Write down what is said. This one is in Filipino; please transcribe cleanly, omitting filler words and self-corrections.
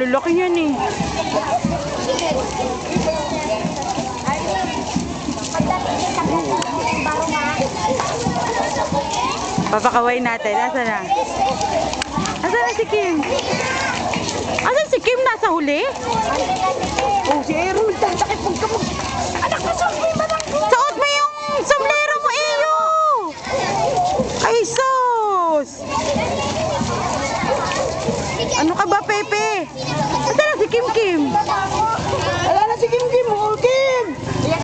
laki yan eh. Papakaway natin. Asa na? Asa na si Kim? Asa si Kim? Nasa huli? Oh, si Aaron nagtagtak